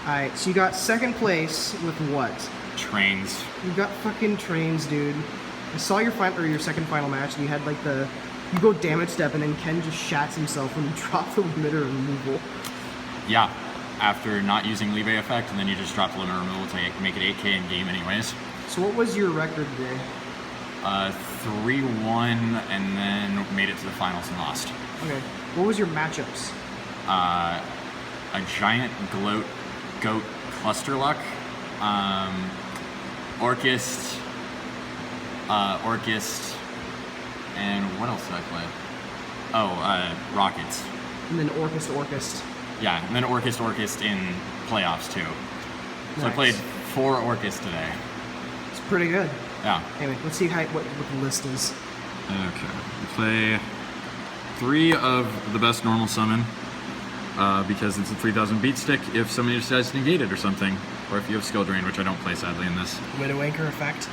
Alright, so you got second place with what? Trains. You got fucking trains, dude. I saw your second final match, and you had like you go damage step, and then Ken just shats himself when you drop the limiter removal. Yeah, after not using leave effect, and then you just drop the limiter removal to make it 8k in game anyways. So what was your record today? 3-1, and then made it to the finals and lost. Okay. What was your matchups? A giant goat cluster luck, Orchist, and what else did I play? Oh, Rockets. And then Orchist. Yeah, and then Orchist in playoffs too. So Nice. I played 4 Orchist today. It's pretty good. Yeah. Anyway, let's see what the list is. Okay. We play 3 of the best normal summon, because it's a 3000 beat stick if somebody decides to negate it or something, or if you have skill drain, which I don't play sadly in this. Widow Anchor effect.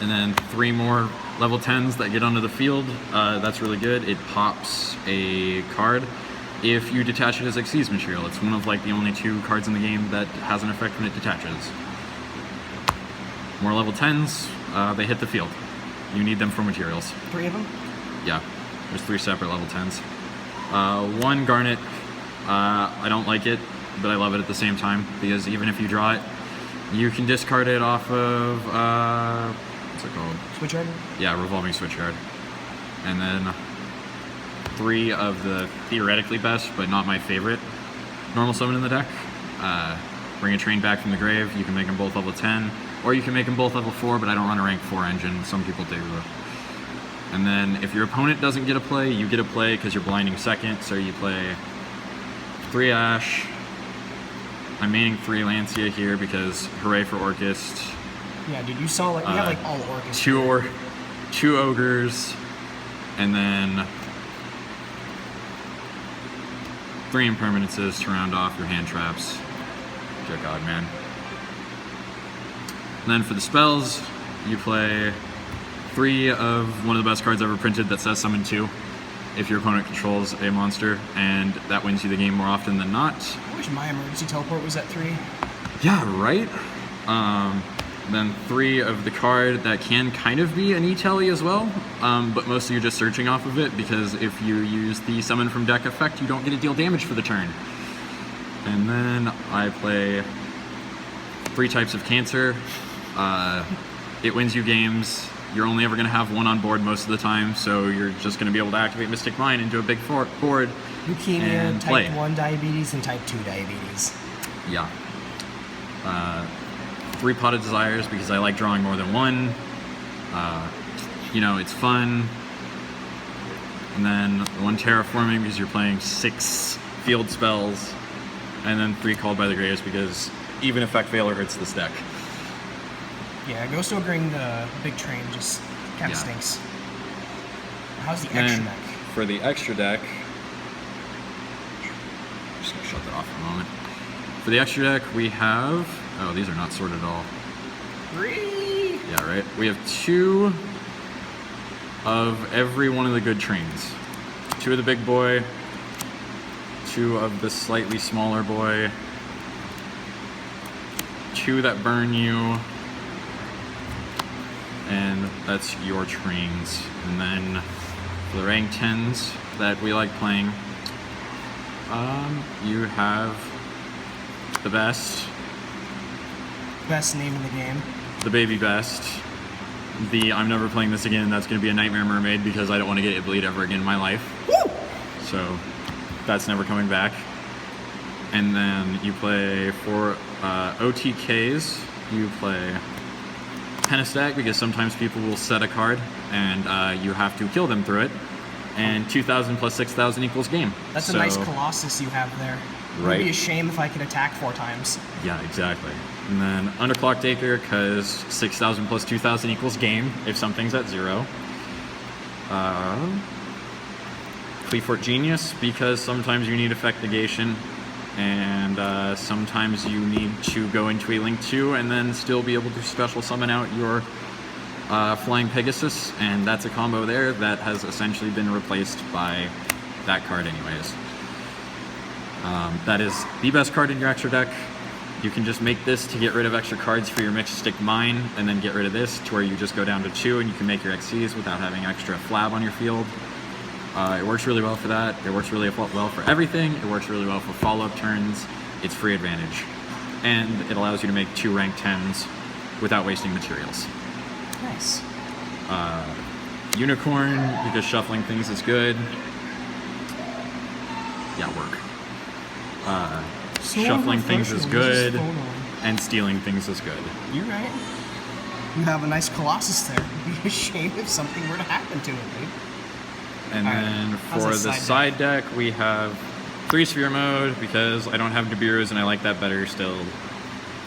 And then 3 more level 10s that get onto the field. That's really good. It pops a card if you detach it as Xyz material. It's one of like the only 2 cards in the game that has an effect when it detaches. More level 10s, they hit the field. You need them for materials. 3 of them? Yeah, there's 3 separate level 10s. 1 Garnet, I don't like it, but I love it at the same time, because even if you draw it, you can discard it off of, what's it called? Switch yard? Yeah, Revolving Switch Yard. And then 3 of the theoretically best, but not my favorite, normal summon in the deck. Bring a train back from the grave. You can make them both level 10, or you can make them both level 4, but I don't run a rank 4 engine. Some people do. And then if your opponent doesn't get a play, you get a play because you're blinding second, so you play 3 Ash. I'm maining 3 Lancia here because hooray for Orchist. Yeah, dude, you saw like, we have like all Orchist. 2 Ogres, and then 3 Impermanences to round off your hand traps. Dear God, man. And then for the spells, you play 3 of one of the best cards ever printed that says Summon 2 if your opponent controls a monster, and that wins you the game more often than not. I wish my emergency teleport was at 3. Yeah, right? Then 3 of the card that can kind of be an E-Telly as well, but mostly you're just searching off of it, because if you use the summon from deck effect, you don't get to deal damage for the turn. And then I play 3 types of Cancer. It wins you games. You're only ever going to have 1 on board most of the time, so you're just going to be able to activate Mystic Mine into a big board Leukemia, and type play. 1 diabetes, and type 2 diabetes. Yeah. 3 Potted Desires because I like drawing more than 1. You know, it's fun. And then 1 Terraforming because you're playing 6 field spells. And then 3 Called by the Graves because even Effect Veiler hurts this deck. Yeah, Ghost Ogreing the big train just kind of stinks. How's the extra deck? For the extra deck, I'm just gonna shut that off for a moment. For the extra deck, we have, oh, these are not sorted at all. 3? Yeah, right. We have 2 of every one of the good trains. 2 of the big boy, 2 of the slightly smaller boy, 2 that burn you, and that's your trains. And then for the rank 10s that we like playing, you have the best Name in the game. the baby best, the I'm never playing this again, that's going to be a Nightmare Mermaid because I don't want to get it bleed ever again in my life. Woo! So that's never coming back. And then you play for OTKs, you play Penestack because sometimes people will set a card and you have to kill them through it. And 2,000 plus 6,000 equals game. That's a nice Colossus you have there. It would be a shame if I could attack 4 times. Yeah, exactly. And then Underclocked Acre because 6,000 plus 2,000 equals game if something's at 0. Cleafort Genius because sometimes you need effect negation, and sometimes you need to go into a Link 2 and then still be able to special summon out your Flying Pegasus, and that's a combo there that has essentially been replaced by that card anyways. That is the best card in your extra deck. You can just make this to get rid of extra cards for your mixed stick mine, and then get rid of this to where you just go down to 2 and you can make your XCs without having extra flab on your field. It works really well for that. It works really well for everything. It works really well for follow-up turns. It's free advantage. And it allows you to make 2 rank 10s without wasting materials. Nice. Unicorn, because shuffling things is good. Yeah, work. So Shuffling things is unprofessional. This good, phone on. and stealing things is good. You're right. You have a nice Colossus there. It'd be a shame if something were to happen to it, dude. And All right. then How's for that the side deck, we have 3 sphere mode because I don't have Nibiru's and I like that better still.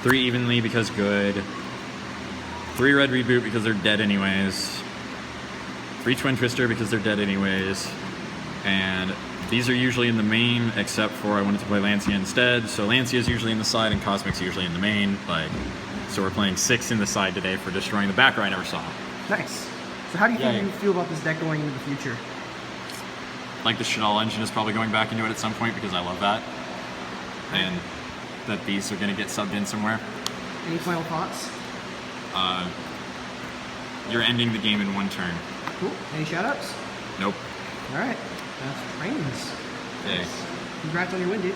3 evenly because good. 3 red reboot because they're dead anyways. 3 twin twister because they're dead anyways. And these are usually in the main, except for I wanted to play Lancia instead. So Lancia is usually in the side and Cosmic's usually in the main. So we're playing 6 in the side today for destroying the backer I never saw. Nice. So how do you think you feel about this deck going into the future? Like the Shadal engine is probably going back into it at some point because I love that. And that these are going to get subbed in somewhere. Any final thoughts? You're ending the game in 1 turn. Cool. Any shoutouts? Nope. All right. That's Trains. Okay. Congrats on your win, dude.